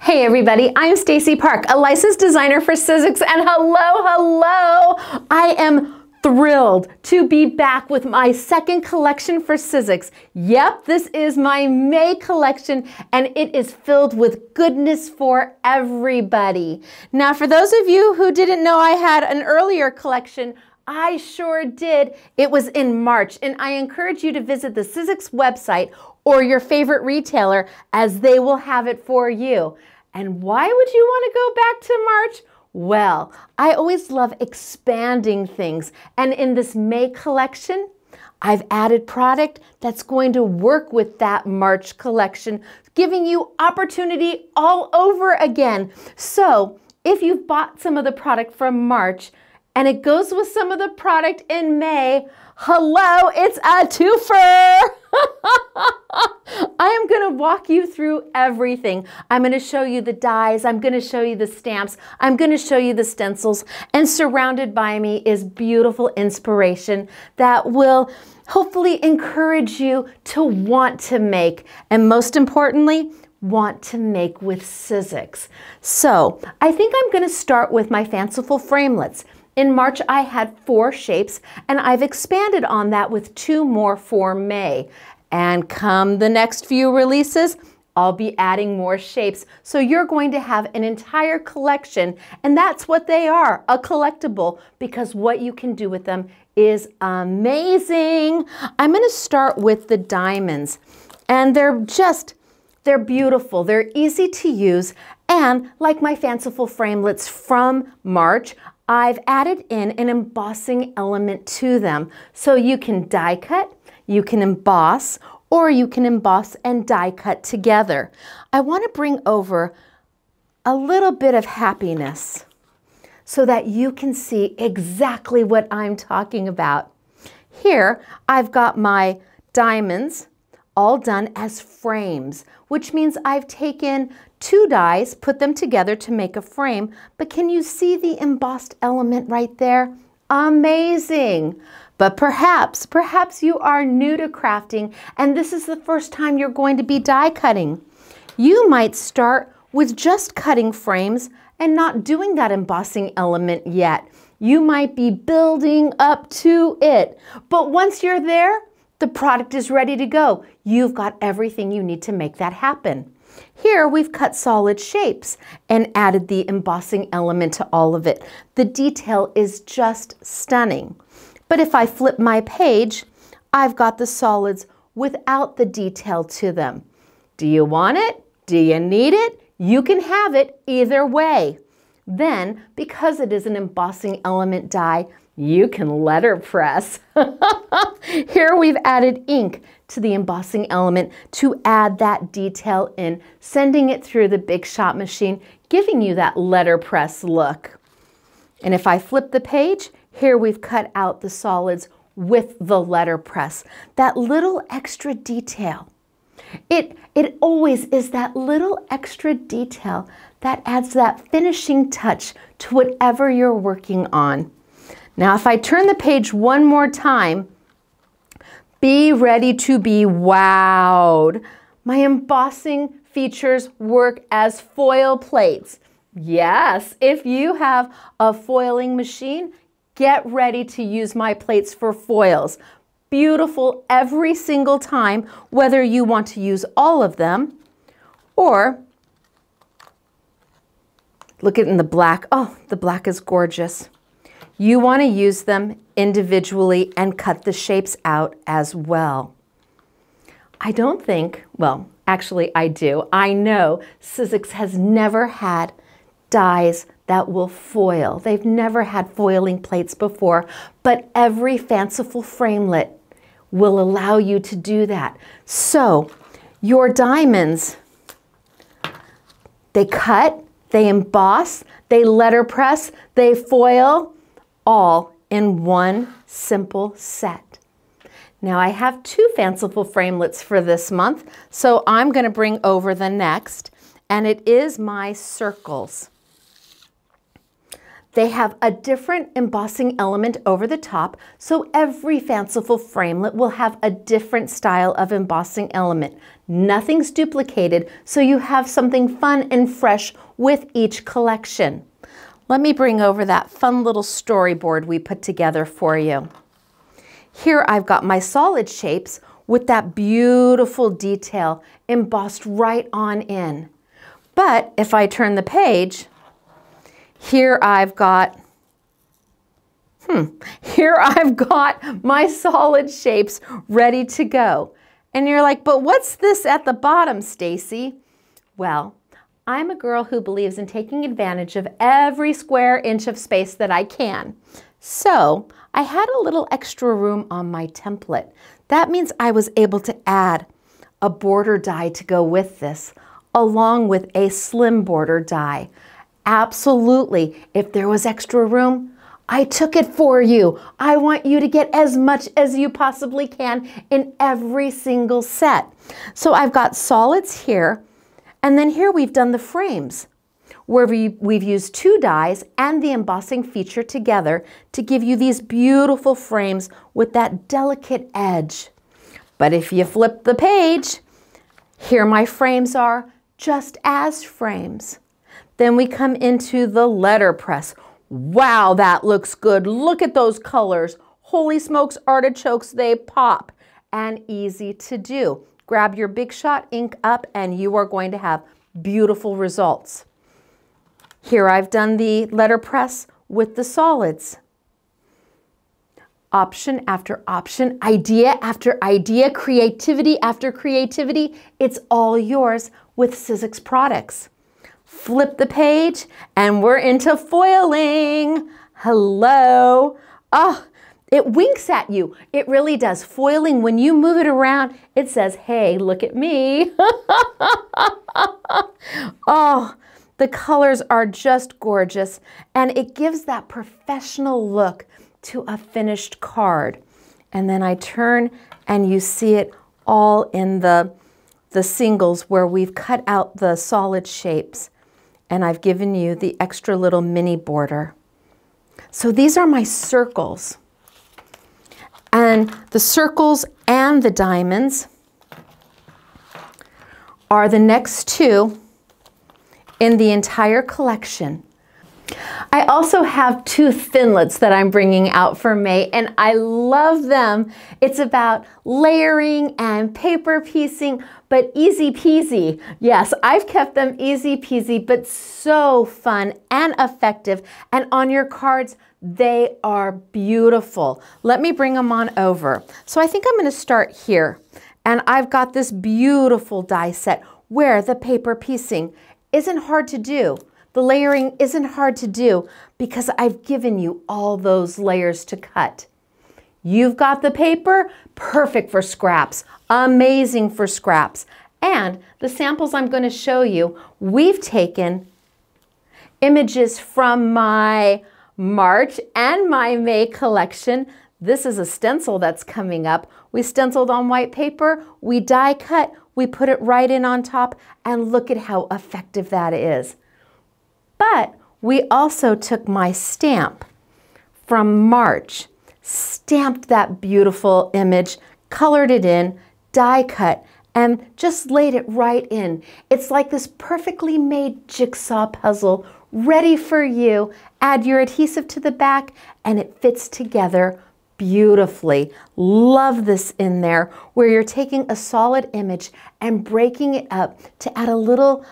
Hey everybody, I'm Stacey Park, a licensed designer for Sizzix, and hello! I am thrilled to be back with my second collection for Sizzix. Yep, this is my May collection, and it is filled with goodness for everybody. Now, for those of you who didn't know I had an earlier collection, I sure did. It was in March, and I encourage you to visit the Sizzix website or your favorite retailer, as they will have it for you. And why would you want to go back to March? Well, I always love expanding things. And in this May collection, I've added product that's going to work with that March collection, giving you opportunity all over again. So if you've bought some of the product from March and it goes with some of the product in May, hello, it's a twofer. I am going to walk you through everything. I'm going to show you the dies. I'm going to show you the stamps. I'm going to show you the stencils. And surrounded by me is beautiful inspiration that will hopefully encourage you to want to make, and most importantly, want to make with Sizzix. So I think I'm going to start with my fanciful framelits. In March, I had 4 shapes, and I've expanded on that with 2 more for May. And come the next few releases, I'll be adding more shapes. So you're going to have an entire collection, and that's what they are, a collectible, because what you can do with them is amazing. I'm going to start with the diamonds, and they're beautiful. They're easy to use, and like my fanciful framelits from March, I've added in an embossing element to them. So you can die cut, you can emboss, or you can emboss and die cut together. I want to bring over a little bit of happiness so that you can see exactly what I'm talking about. Here, I've got my diamonds all done as frames, which means I've taken 2 dies, put them together to make a frame, but can you see the embossed element right there? Amazing! But perhaps you are new to crafting and this is the first time you're going to be die cutting. You might start with just cutting frames and not doing that embossing element yet. You might be building up to it, but once you're there, the product is ready to go. You've got everything you need to make that happen. Here we've cut solid shapes and added the embossing element to all of it. The detail is just stunning. But if I flip my page, I've got the solids without the detail to them. Do you want it? Do you need it? You can have it either way. Then, because it is an embossing element die, you can letterpress. Here we've added ink to the embossing element to add that detail in, sending it through the Big Shot machine, giving you that letterpress look. And if I flip the page, here we've cut out the solids with the letterpress. That little extra detail. It always is that little extra detail that adds that finishing touch to whatever you're working on. Now, if I turn the page one more time, be ready to be wowed. My embossing features work as foil plates. Yes, if you have a foiling machine, get ready to use my plates for foils. Beautiful every single time, whether you want to use all of them or look at in the black. Oh, the black is gorgeous. You want to use them individually and cut the shapes out as well. I don't think, well, actually I do. I know Sizzix has never had dies that will foil. They've never had foiling plates before, but every fanciful framelit will allow you to do that. So your diamonds, they cut, they emboss, they letterpress, they foil, all in one simple set. Now I have 2 fanciful framelits for this month, so I'm going to bring over the next, and it is my circles. They have a different embossing element over the top, so every fanciful framelit will have a different style of embossing element. Nothing's duplicated, so you have something fun and fresh with each collection. Let me bring over that fun little storyboard we put together for you. Here I've got my solid shapes with that beautiful detail embossed right on in. But if I turn the page, here I've got my solid shapes ready to go. And you're like, but what's this at the bottom, Stacey? Well, I'm a girl who believes in taking advantage of every square inch of space that I can. So I had a little extra room on my template. That means I was able to add a border die to go with this, along with a slim border die. Absolutely, if there was extra room, I took it for you. I want you to get as much as you possibly can in every single set. So I've got solids here, and then here we've done the frames, where we've used 2 dies and the embossing feature together to give you these beautiful frames with that delicate edge. But if you flip the page, here my frames are just as frames. Then we come into the letterpress. Wow, that looks good. Look at those colors. Holy smokes, artichokes, they pop. And easy to do. Grab your Big Shot ink up and you are going to have beautiful results. Here I've done the letterpress with the solids. Option after option, idea after idea, creativity after creativity. It's all yours with Sizzix products. Flip the page and we're into foiling. Hello. Oh, it winks at you. It really does. Foiling, when you move it around, it says, hey, look at me. Oh, the colors are just gorgeous, and it gives that professional look to a finished card. And then I turn and you see it all in the singles where we've cut out the solid shapes. And I've given you the extra little mini border. So these are my circles. And the circles and the diamonds are the next 2 in the entire collection. I also have 2 Thinlets that I'm bringing out for May, and I love them. It's about layering and paper piecing, but easy peasy. Yes, I've kept them easy peasy, but so fun and effective. And on your cards, they are beautiful. Let me bring them on over. So I think I'm going to start here. And I've got this beautiful die set where the paper piecing isn't hard to do. The layering isn't hard to do because I've given you all those layers to cut. You've got the paper, perfect for scraps, amazing for scraps. And the samples I'm going to show you, we've taken images from my March and my May collection. This is a stencil that's coming up. We stenciled on white paper, we die cut, we put it right in on top, and look at how effective that is. But we also took my stamp from March, stamped that beautiful image, colored it in, die cut, and just laid it right in. It's like this perfectly made jigsaw puzzle ready for you. Add your adhesive to the back and it fits together beautifully. Love this in there where you're taking a solid image and breaking it up to add a little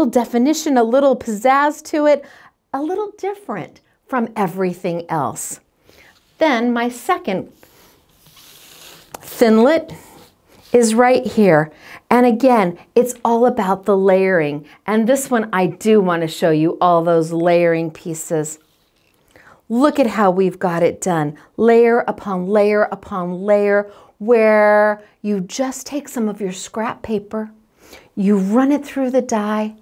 definition, a little pizzazz to it, a little different from everything else. Then my second Thinlet is right here. And again, it's all about the layering. And this one, I do want to show you all those layering pieces. Look at how we've got it done. Layer upon layer upon layer, where you just take some of your scrap paper, you run it through the die,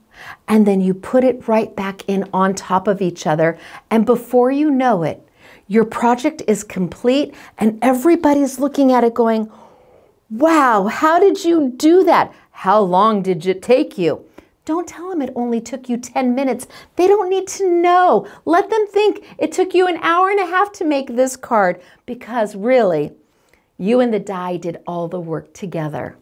and then you put it right back in on top of each other. And before you know it, your project is complete and everybody's looking at it going, wow, how did you do that? How long did it take you? Don't tell them it only took you 10 minutes. They don't need to know. Let them think it took you an hour and a half to make this card, because really, you and the die did all the work together.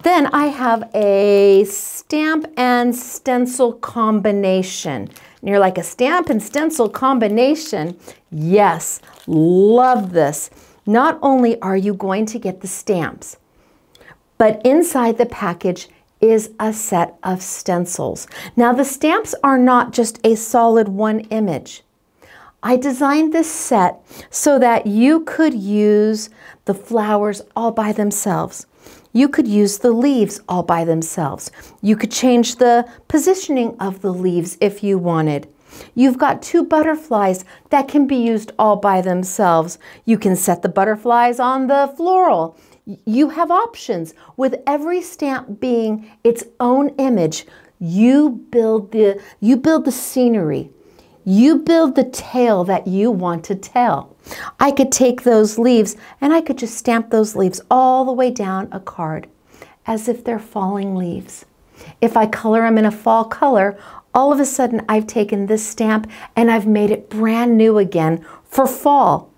Then I have a stamp and stencil combination. And you're like, a stamp and stencil combination? Yes, love this. Not only are you going to get the stamps, but inside the package is a set of stencils. Now the stamps are not just a solid one image. I designed this set so that you could use the flowers all by themselves. You could use the leaves all by themselves. You could change the positioning of the leaves if you wanted. You've got 2 butterflies that can be used all by themselves. You can set the butterflies on the floral. You have options. With every stamp being its own image, you build the scenery. You build the tale that you want to tell. I could take those leaves and I could just stamp those leaves all the way down a card as if they're falling leaves. If I color them in a fall color, all of a sudden I've taken this stamp and I've made it brand new again for fall.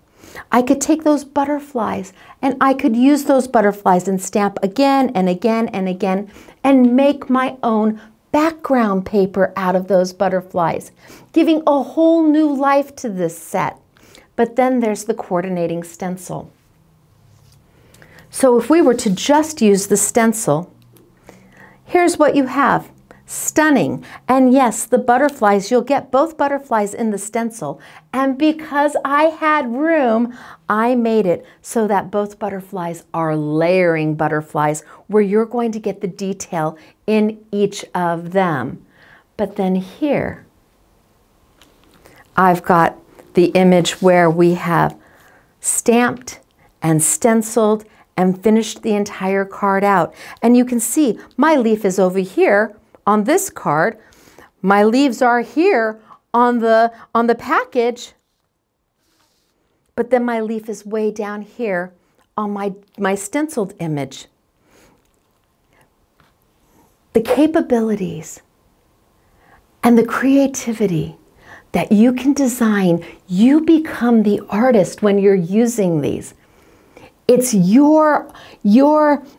I could take those butterflies and I could use those butterflies and stamp again and again and again and make my own background paper out of those butterflies, giving a whole new life to this set. But then there's the coordinating stencil. So if we were to just use the stencil, here's what you have. Stunning. And yes, the butterflies, you'll get both butterflies in the stencil. And because I had room, I made it so that both butterflies are layering butterflies, where you're going to get the detail in each of them. But then here, I've got the image where we have stamped and stenciled and finished the entire card out. And you can see my leaf is over here on this card. My leaves are here on the package, but then my leaf is way down here on my stenciled image. The capabilities and the creativity that you can design, you become the artist when you're using these. It's your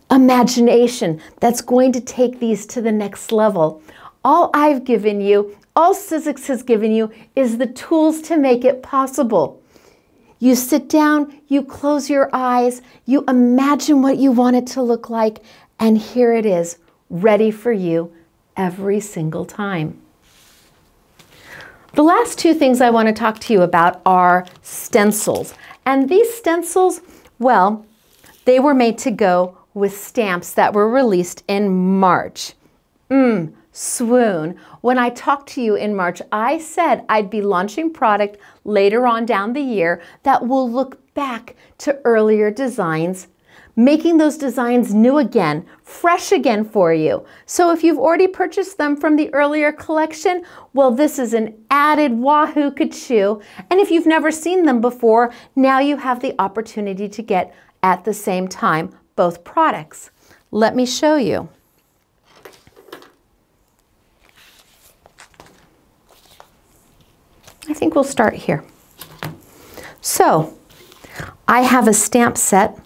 imagination that's going to take these to the next level. All I've given you, all Sizzix has given you, is the tools to make it possible. You sit down, you close your eyes, you imagine what you want it to look like, and here it is, ready for you every single time. The last 2 things I want to talk to you about are stencils. And these stencils, well, they were made to go with stamps that were released in March. Swoon. When I talked to you in March, I said I'd be launching product later on down the year that will look back to earlier designs, making those designs new again, fresh again for you. So if you've already purchased them from the earlier collection, well, this is an added wahoo kachoo. And if you've never seen them before, now you have the opportunity to get at the same time both products. Let me show you. I think we'll start here. So I have a stamp set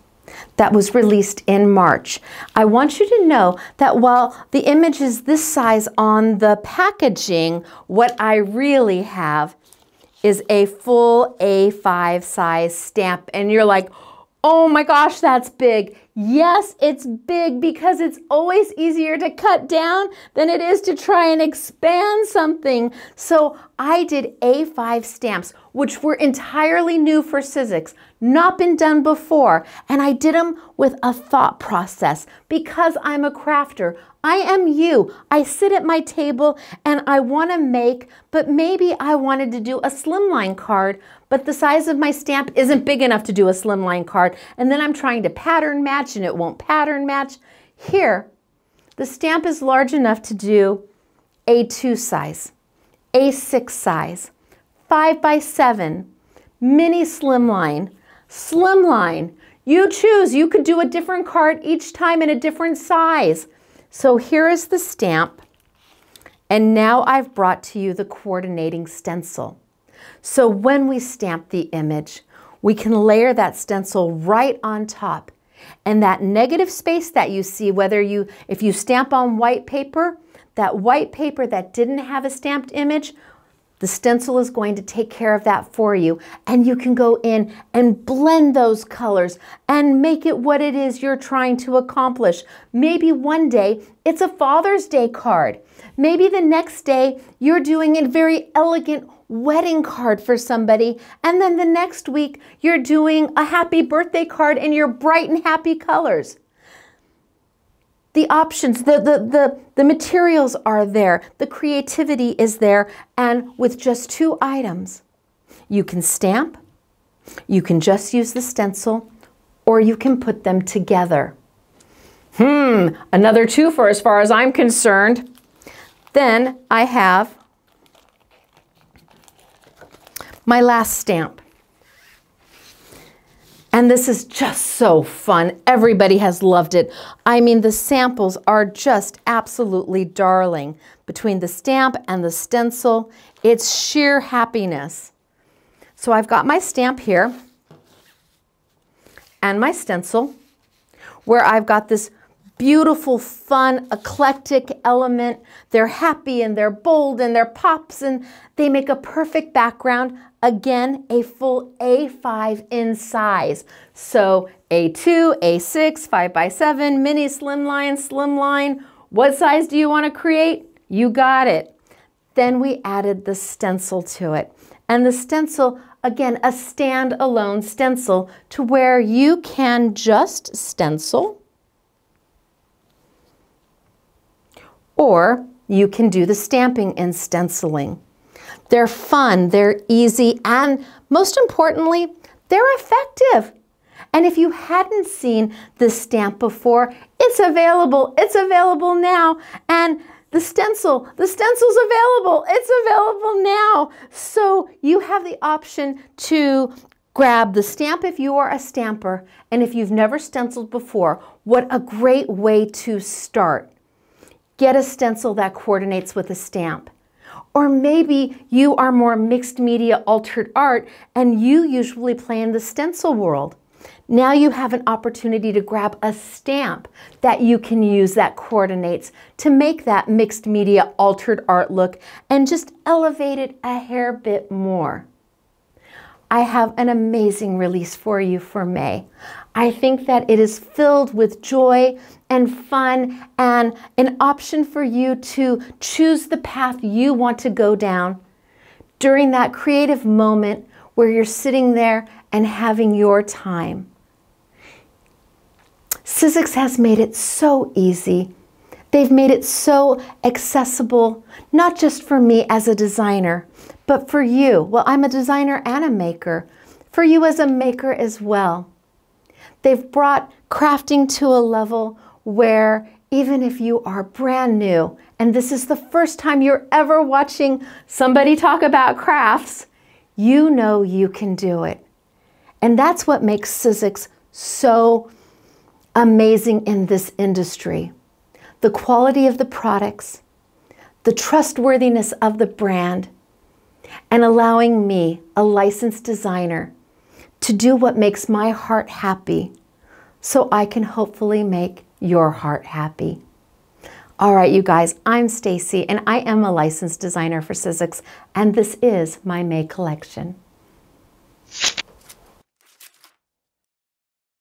that was released in March. I want you to know that while the image is this size on the packaging, what I really have is a full A5 size stamp. And you're like, oh my gosh, that's big. Yes, it's big because it's always easier to cut down than it is to try and expand something. So I did A5 stamps, which were entirely new for Sizzix, not been done before. And I did them with a thought process because I'm a crafter. I am you. I sit at my table and I want to make, but maybe I wanted to do a slimline card, but the size of my stamp isn't big enough to do a slimline card. And then I'm trying to pattern match and it won't pattern match. Here, the stamp is large enough to do A2 size, A6 size, 5x7, mini slimline, slimline. You choose. You could do a different card each time in a different size. So here is the stamp. And now I've brought to you the coordinating stencil. So when we stamp the image, we can layer that stencil right on top. And that negative space that you see, if you stamp on white paper, that white paper that didn't have a stamped image, the stencil is going to take care of that for you. And you can go in and blend those colors and make it what it is you're trying to accomplish. Maybe one day it's a Father's Day card. Maybe the next day you're doing a very elegant wedding card for somebody, and then the next week you're doing a happy birthday card in your bright and happy colors. The options, the materials are there, the creativity is there, and with just 2 items, you can stamp, you can just use the stencil, or you can put them together. Another twofer as far as I'm concerned. Then I have my last stamp. And this is just so fun. Everybody has loved it. I mean, the samples are just absolutely darling. Between the stamp and the stencil, it's sheer happiness. So I've got my stamp here and my stencil, where I've got this beautiful, fun, eclectic element. They're happy and they're bold and they're pops and they make a perfect background. Again, a full A5 in size. So A2, A6, 5x7, mini, slimline. What size do you want to create? You got it. Then we added the stencil to it. And the stencil, again, a standalone stencil to where you can just stencil, or you can do the stamping and stenciling. They're fun, they're easy, and most importantly, they're effective. And if you hadn't seen this stamp before, it's available now. And the stencil's available, it's available now. So you have the option to grab the stamp if you are a stamper, and if you've never stenciled before, what a great way to start. Get a stencil that coordinates with a stamp. Or maybe you are more mixed media altered art and you usually play in the stencil world. Now you have an opportunity to grab a stamp that you can use that coordinates to make that mixed media altered art look and just elevate it a hair bit more. I have an amazing release for you for May. I think that it is filled with joy and fun and an option for you to choose the path you want to go down during that creative moment where you're sitting there and having your time. Sizzix has made it so easy. They've made it so accessible, not just for me as a designer, but for you. Well, I'm a designer and a maker. For you as a maker as well. They've brought crafting to a level where even if you are brand new, and this is the first time you're ever watching somebody talk about crafts, you know you can do it. And that's what makes Sizzix so amazing in this industry. The quality of the products, the trustworthiness of the brand, and allowing me, a licensed designer, to do what makes my heart happy so I can hopefully make your heart happy. All right, you guys, I'm Stacey and I am a licensed designer for Sizzix, and this is my May collection.